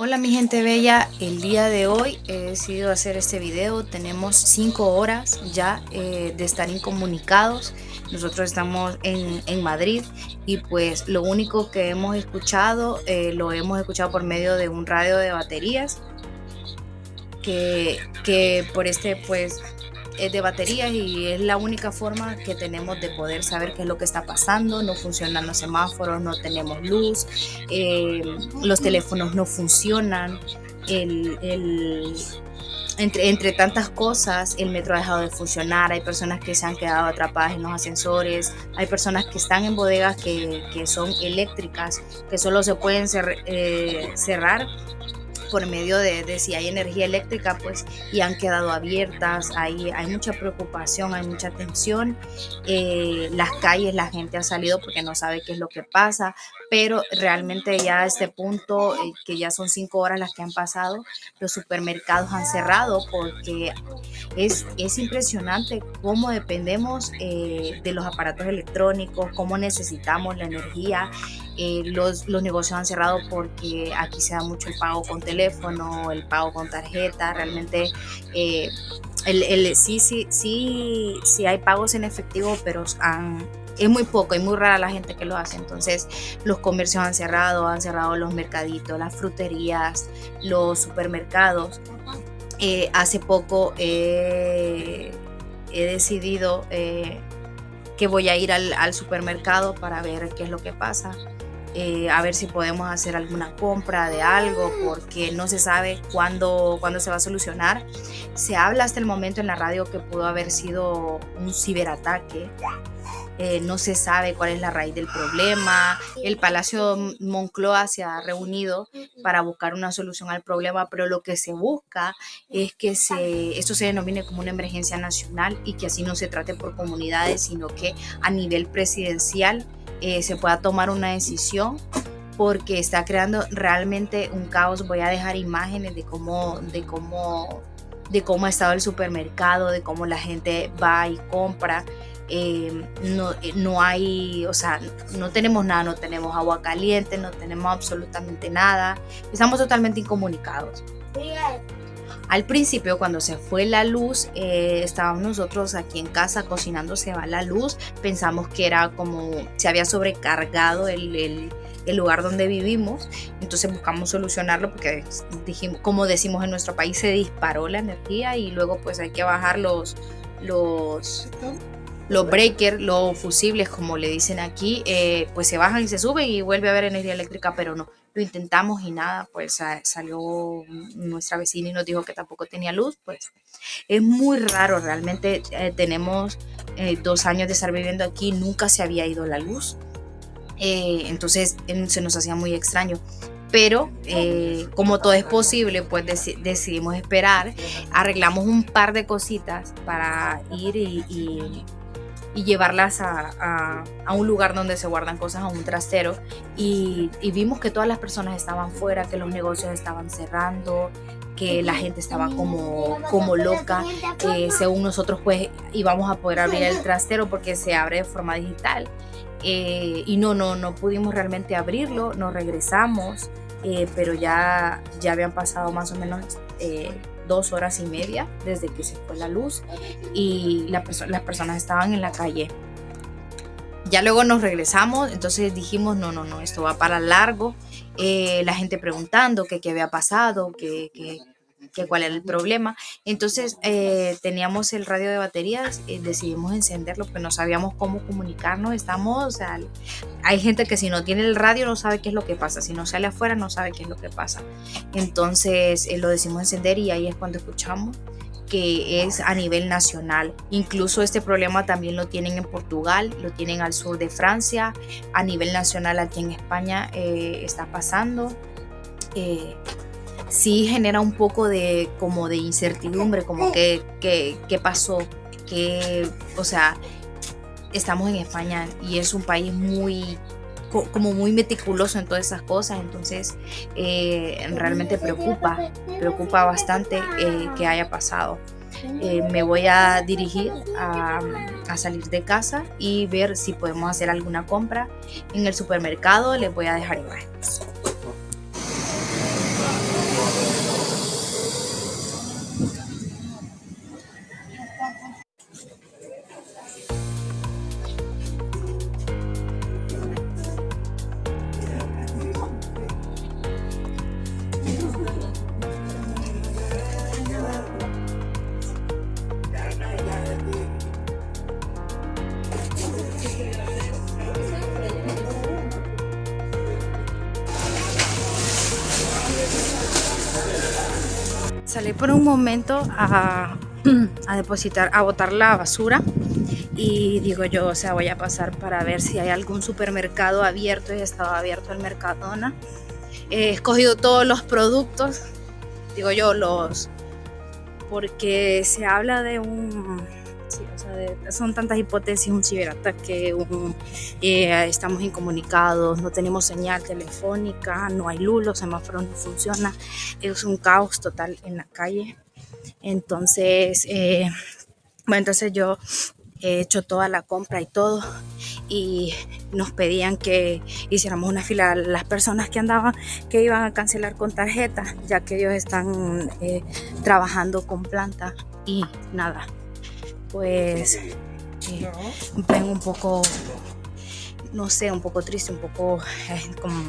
Hola mi gente bella, el día de hoy he decidido hacer este video. Tenemos 5 horas ya de estar incomunicados. Nosotros estamos en Madrid y pues lo único que hemos escuchado, lo hemos escuchado por medio de un radio de baterías que por este pues es de baterías y es la única forma que tenemos de poder saber qué es lo que está pasando. No funcionan los semáforos, no tenemos luz, los teléfonos no funcionan, el, el, entre tantas cosas, el metro ha dejado de funcionar, hay personas que se han quedado atrapadas en los ascensores, hay personas que están en bodegas que son eléctricas, que solo se pueden cerrar por medio de si hay energía eléctrica, pues, y han quedado abiertas. Hay mucha preocupación, hay mucha tensión. Las calles, la gente ha salido porque no sabe qué es lo que pasa, pero realmente ya a este punto, que ya son 5 horas las que han pasado, los supermercados han cerrado porque es impresionante cómo dependemos de los aparatos electrónicos, cómo necesitamos la energía. Los negocios han cerrado porque aquí se da mucho el pago con teléfono, el pago con tarjeta. Realmente eh, sí hay pagos en efectivo, pero es muy poco y muy rara la gente que lo hace. Entonces los comercios han cerrado los mercaditos, las fruterías, los supermercados. Hace poco he decidido que voy a ir al supermercado para ver qué es lo que pasa. A ver si podemos hacer alguna compra de algo, porque no se sabe cuándo se va a solucionar. Se habla hasta el momento en la radio que pudo haber sido un ciberataque. No se sabe cuál es la raíz del problema. El Palacio Moncloa se ha reunido para buscar una solución al problema, pero lo que se busca es que esto se denomine como una emergencia nacional y que así no se trate por comunidades, sino que a nivel presidencial se pueda tomar una decisión, porque está creando realmente un caos. Voy a dejar imágenes de cómo ha estado el supermercado, de cómo la gente va y compra. No hay, o sea, no tenemos nada, no tenemos agua caliente, no tenemos absolutamente nada, estamos totalmente incomunicados. Al principio, cuando se fue la luz, estábamos nosotros aquí en casa cocinando, se va la luz, pensamos que era como se había sobrecargado el lugar donde vivimos. Entonces buscamos solucionarlo porque dijimos, como decimos en nuestro país, se disparó la energía y luego pues hay que bajar los breakers, los fusibles, como le dicen aquí. Pues se bajan y se suben y vuelve a haber energía eléctrica, pero no. Lo intentamos y nada, pues salió nuestra vecina y nos dijo que tampoco tenía luz. Pues es muy raro, realmente. Tenemos 2 años de estar viviendo aquí, nunca se había ido la luz. Entonces se nos hacía muy extraño. Pero como todo es posible, pues decidimos esperar. Arreglamos un par de cositas para ir y llevarlas a un lugar donde se guardan cosas, a un trastero, y vimos que todas las personas estaban fuera, que los negocios estaban cerrando, que la gente estaba como loca, que según nosotros pues íbamos a poder abrir el trastero porque se abre de forma digital. Y no pudimos realmente abrirlo. Nos regresamos, pero ya habían pasado más o menos 2 horas y media desde que se fue la luz y las personas estaban en la calle. Ya luego nos regresamos, entonces dijimos, no, esto va para largo. La gente preguntando que qué había pasado, que cuál era el problema. Entonces teníamos el radio de baterías, decidimos encenderlo porque no sabíamos cómo comunicarnos. O sea, hay gente que si no tiene el radio no sabe qué es lo que pasa, si no sale afuera no sabe qué es lo que pasa. Entonces lo decimos encender y ahí es cuando escuchamos que es a nivel nacional. Incluso este problema también lo tienen en Portugal, lo tienen al sur de Francia, a nivel nacional aquí en España está pasando. Sí genera un poco como de incertidumbre, como que qué pasó, o sea, estamos en España y es un país como muy meticuloso en todas esas cosas. Entonces realmente preocupa bastante que haya pasado. Me voy a dirigir a salir de casa y ver si podemos hacer alguna compra en el supermercado. Les voy a dejar imágenes. Salí por un momento a depositar, a botar la basura y digo yo, o sea, voy a pasar para ver si hay algún supermercado abierto, y estaba abierto el Mercadona. He escogido todos los productos, digo yo, porque se habla de sí, o sea, son tantas hipótesis, un ciberataque, estamos incomunicados, no tenemos señal telefónica, no hay luz, los semáforos no funcionan, es un caos total en la calle. Entonces, entonces yo he hecho toda la compra y todo, y nos pedían que hiciéramos una fila a las personas que iban a cancelar con tarjeta, ya que ellos están trabajando con planta y nada, pues vengo un poco, no sé, un poco triste, un poco como,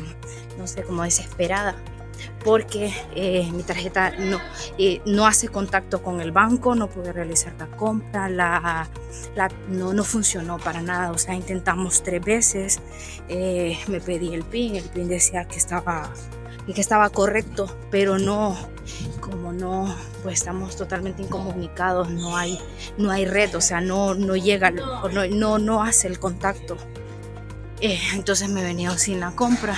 no sé, como desesperada, porque mi tarjeta no hace contacto con el banco, no pude realizar la compra, no funcionó para nada, o sea, intentamos 3 veces, me pedí el PIN decía que estaba correcto, pero no, como no, pues estamos totalmente incomunicados, no hay red, o sea, no llega, no hace el contacto. Entonces me he venido sin la compra.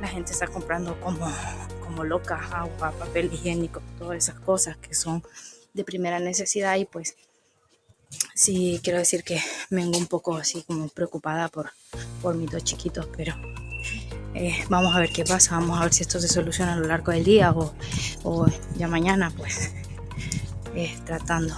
La gente está comprando como loca, agua, papel higiénico, todas esas cosas que son de primera necesidad, y pues sí, quiero decir que vengo un poco así como preocupada por mis 2 chiquitos, pero vamos a ver qué pasa, vamos a ver si esto se soluciona a lo largo del día o ya mañana, pues tratando.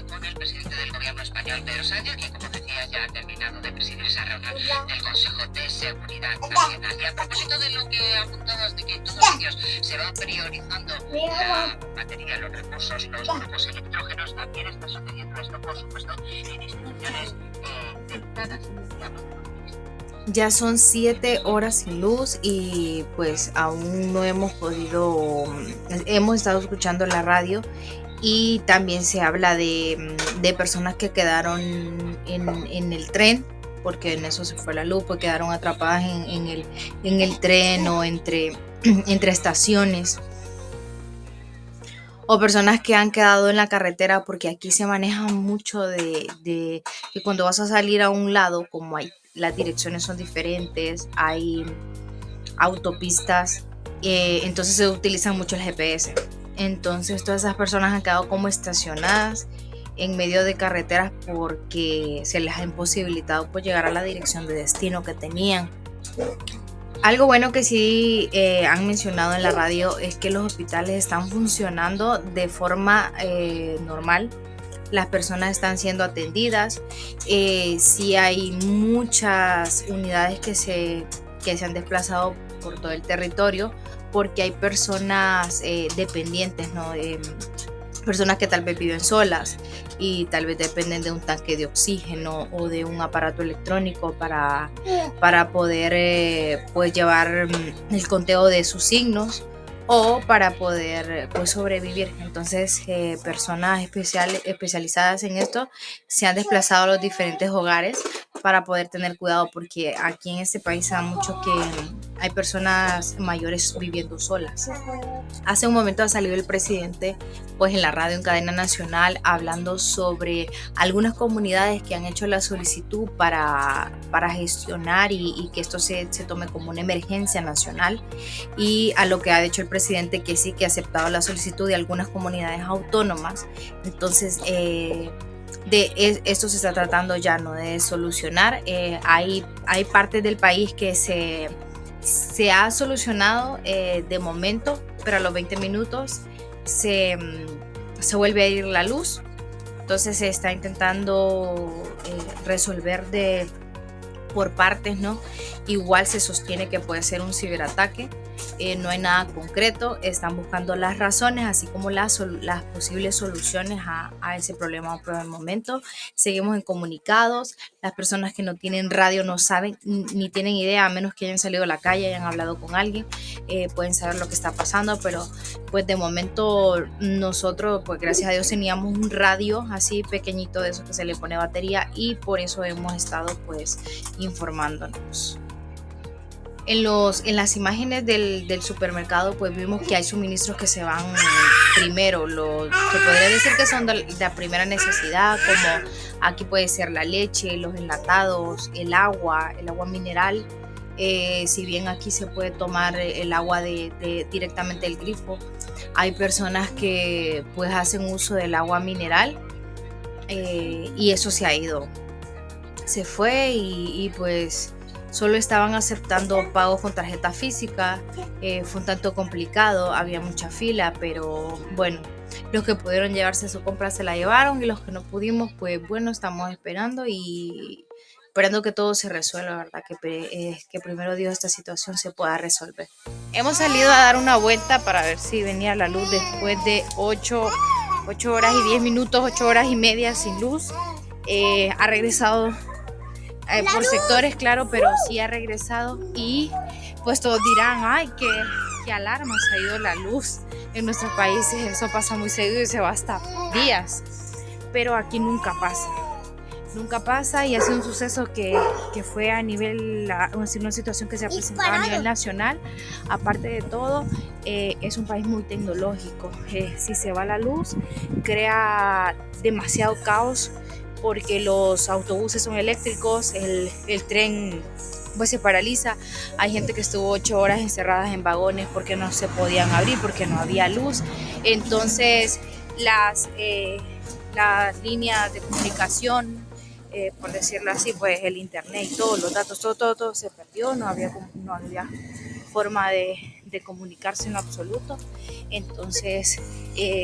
Con el presidente del gobierno español, Pedro Sánchez, que como decía ya ha terminado de presidir esa reunión del Consejo de Seguridad Nacional. Y a propósito de lo que apuntabas, de que en todos sitios se va priorizando la batería, los recursos, los grupos electrógenos, también está sucediendo esto, por supuesto, en instituciones delicadas. Ya son 7 horas sin luz y pues aún no hemos estado escuchando la radio, y también se habla de personas que quedaron en el tren, porque en eso se fue la luz, pues quedaron atrapadas en el tren o entre estaciones, o personas que han quedado en la carretera, porque aquí se maneja mucho de que cuando vas a salir a un lado, como las direcciones son diferentes, hay autopistas, entonces se utiliza mucho el GPS. Entonces todas esas personas han quedado como estacionadas en medio de carreteras porque se les ha imposibilitado pues llegar a la dirección de destino que tenían. Algo bueno que sí han mencionado en la radio es que los hospitales están funcionando de forma normal. Las personas están siendo atendidas. Sí hay muchas unidades que se han desplazado por todo el territorio, porque hay personas dependientes, ¿no? Personas que tal vez viven solas y tal vez dependen de un tanque de oxígeno o de un aparato electrónico para poder pues llevar el conteo de sus signos, o para poder pues sobrevivir. Entonces personas especializadas en esto se han desplazado a los diferentes hogares para poder tener cuidado, porque aquí en este país se da mucho que hay personas mayores viviendo solas. Hace un momento ha salido el presidente pues en la radio, en cadena nacional, hablando sobre algunas comunidades que han hecho la solicitud para gestionar y que esto se tome como una emergencia nacional, y a lo que ha dicho el presidente que sí, que ha aceptado la solicitud de algunas comunidades autónomas. Entonces esto se está tratando ya, ¿no?, de solucionar. Hay partes del país que se ha solucionado de momento, pero a los 20 minutos se vuelve a ir la luz. Entonces se está intentando resolver por partes, ¿no? Igual se sostiene que puede ser un ciberataque. No hay nada concreto, están buscando las razones, así como las posibles soluciones a ese problema por el momento. Seguimos incomunicados, las personas que no tienen radio no saben ni tienen idea, a menos que hayan salido a la calle, hayan hablado con alguien, pueden saber lo que está pasando, pero pues de momento nosotros, pues gracias a Dios, teníamos un radio así pequeñito, de eso que se le pone batería, y por eso hemos estado pues informándonos. En las imágenes del supermercado, pues vimos que hay suministros que se van primero, se podría decir que son de la primera necesidad, como aquí puede ser la leche, los enlatados, el agua mineral. Si bien aquí se puede tomar el agua directamente del grifo, hay personas que pues hacen uso del agua mineral, y eso se ha ido, se fue y pues solo estaban aceptando pagos con tarjeta física. Fue un tanto complicado, había mucha fila, pero bueno, los que pudieron llevarse su compra se la llevaron y los que no pudimos, pues bueno, estamos esperando y esperando que todo se resuelva, ¿verdad? Que primero Dios esta situación se pueda resolver. Hemos salido a dar una vuelta para ver si venía la luz después de 8 horas y 10 minutos, 8 horas y media sin luz. Ha regresado por sectores, claro, pero sí ha regresado y pues todos dirán, ay, qué alarma, se ha ido la luz. En nuestros países eso pasa muy seguido y se va hasta días, pero aquí nunca pasa y ha sido un suceso que fue a nivel, una situación que se ha presentado a nivel nacional. Aparte de todo, es un país muy tecnológico. Si se va la luz, crea demasiado caos porque los autobuses son eléctricos, el tren pues se paraliza. Hay gente que estuvo 8 horas encerradas en vagones porque no se podían abrir, porque no había luz. Entonces las líneas de comunicación, por decirlo así, pues el internet y todos los datos, todo se perdió, no había forma de comunicarse en lo absoluto. Entonces,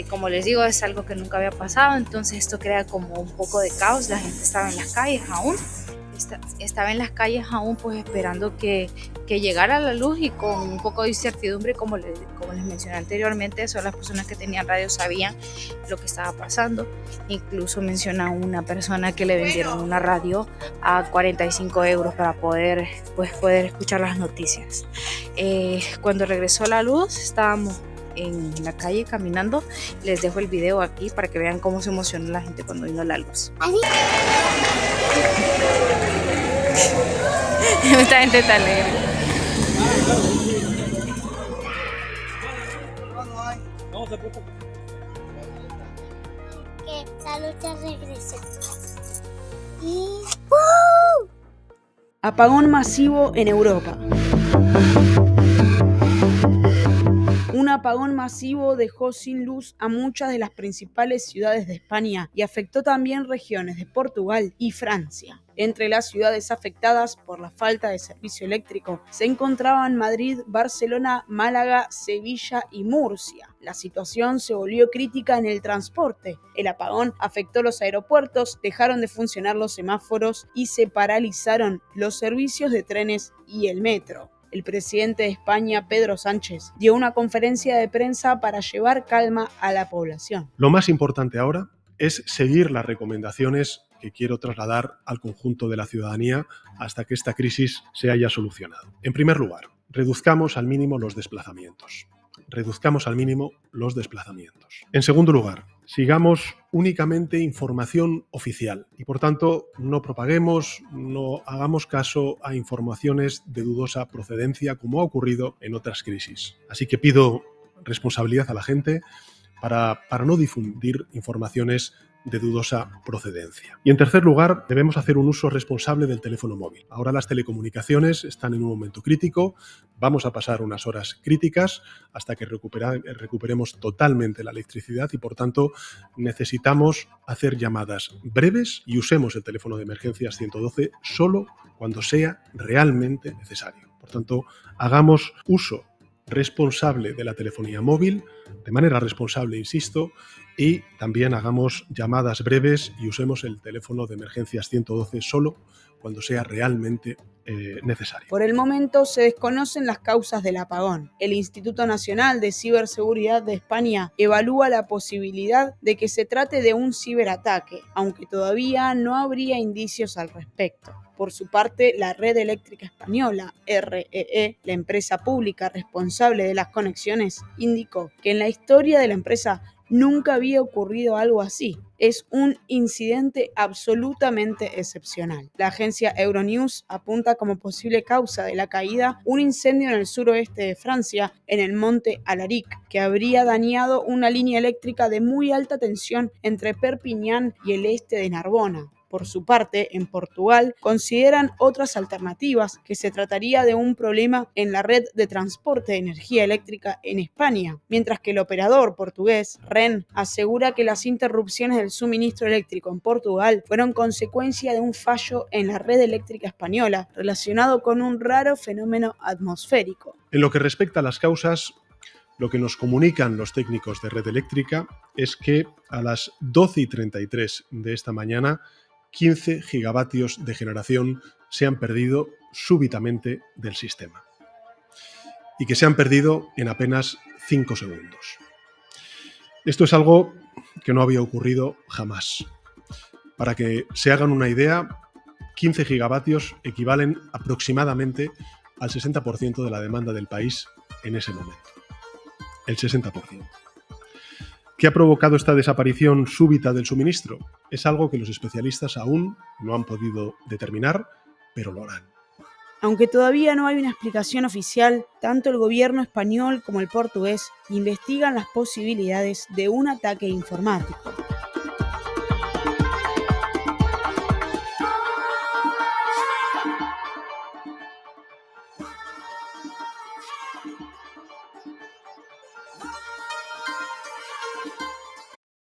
como les digo, es algo que nunca había pasado, entonces esto crea como un poco de caos. La gente estaba en las calles aún, estaba en las calles aún pues esperando que llegara la luz y con un poco de incertidumbre, como les mencioné anteriormente, solo las personas que tenían radio sabían lo que estaba pasando. Incluso menciona una persona que le vendieron una radio a 45 euros para poder escuchar las noticias. Cuando regresó la luz estábamos en la calle caminando. Les dejo el video aquí para que vean cómo se emocionó la gente cuando vino la luz. Esta gente está alegre. Que Salud ya regresó. Apagón masivo en Europa. Un apagón masivo dejó sin luz a muchas de las principales ciudades de España y afectó también regiones de Portugal y Francia. Entre las ciudades afectadas por la falta de servicio eléctrico se encontraban Madrid, Barcelona, Málaga, Sevilla y Murcia. La situación se volvió crítica en el transporte. El apagón afectó los aeropuertos, dejaron de funcionar los semáforos y se paralizaron los servicios de trenes y el metro. El presidente de España, Pedro Sánchez, dio una conferencia de prensa para llevar calma a la población. Lo más importante ahora es seguir las recomendaciones que quiero trasladar al conjunto de la ciudadanía hasta que esta crisis se haya solucionado. En primer lugar, reduzcamos al mínimo los desplazamientos. En segundo lugar, sigamos únicamente información oficial y, por tanto, no propaguemos, no hagamos caso a informaciones de dudosa procedencia como ha ocurrido en otras crisis. Así que pido responsabilidad a la gente para no difundir informaciones de dudosa procedencia. Y en tercer lugar, debemos hacer un uso responsable del teléfono móvil. Ahora las telecomunicaciones están en un momento crítico, vamos a pasar unas horas críticas hasta que recuperemos totalmente la electricidad y por tanto necesitamos hacer llamadas breves y usemos el teléfono de emergencias 112 solo cuando sea realmente necesario. Por tanto, hagamos uso responsable de la telefonía móvil, de manera responsable, insisto, y también hagamos llamadas breves y usemos el teléfono de emergencias 112 solo cuando sea realmente necesario. Por el momento se desconocen las causas del apagón. El Instituto Nacional de Ciberseguridad de España evalúa la posibilidad de que se trate de un ciberataque, aunque todavía no habría indicios al respecto. Por su parte, la Red Eléctrica Española, REE, la empresa pública responsable de las conexiones, indicó que en la historia de la empresa nunca había ocurrido algo así. es un incidente absolutamente excepcional. La agencia Euronews apunta como posible causa de la caída un incendio en el suroeste de Francia, en el monte Alaric, que habría dañado una línea eléctrica de muy alta tensión entre Perpiñán y el este de Narbona. Por su parte, en Portugal consideran otras alternativas, que se trataría de un problema en la red de transporte de energía eléctrica en España, mientras que el operador portugués, REN, asegura que las interrupciones del suministro eléctrico en Portugal fueron consecuencia de un fallo en la red eléctrica española relacionado con un raro fenómeno atmosférico. En lo que respecta a las causas, lo que nos comunican los técnicos de red eléctrica es que a las 12:33 de esta mañana 15 gigavatios de generación se han perdido súbitamente del sistema y que se han perdido en apenas 5 segundos. Esto es algo que no había ocurrido jamás. Para que se hagan una idea, 15 gigavatios equivalen aproximadamente al 60% de la demanda del país en ese momento. El 60%. ¿Qué ha provocado esta desaparición súbita del suministro? Es algo que los especialistas aún no han podido determinar, pero lo harán. Aunque todavía no hay una explicación oficial, tanto el gobierno español como el portugués investigan las posibilidades de un ataque informático.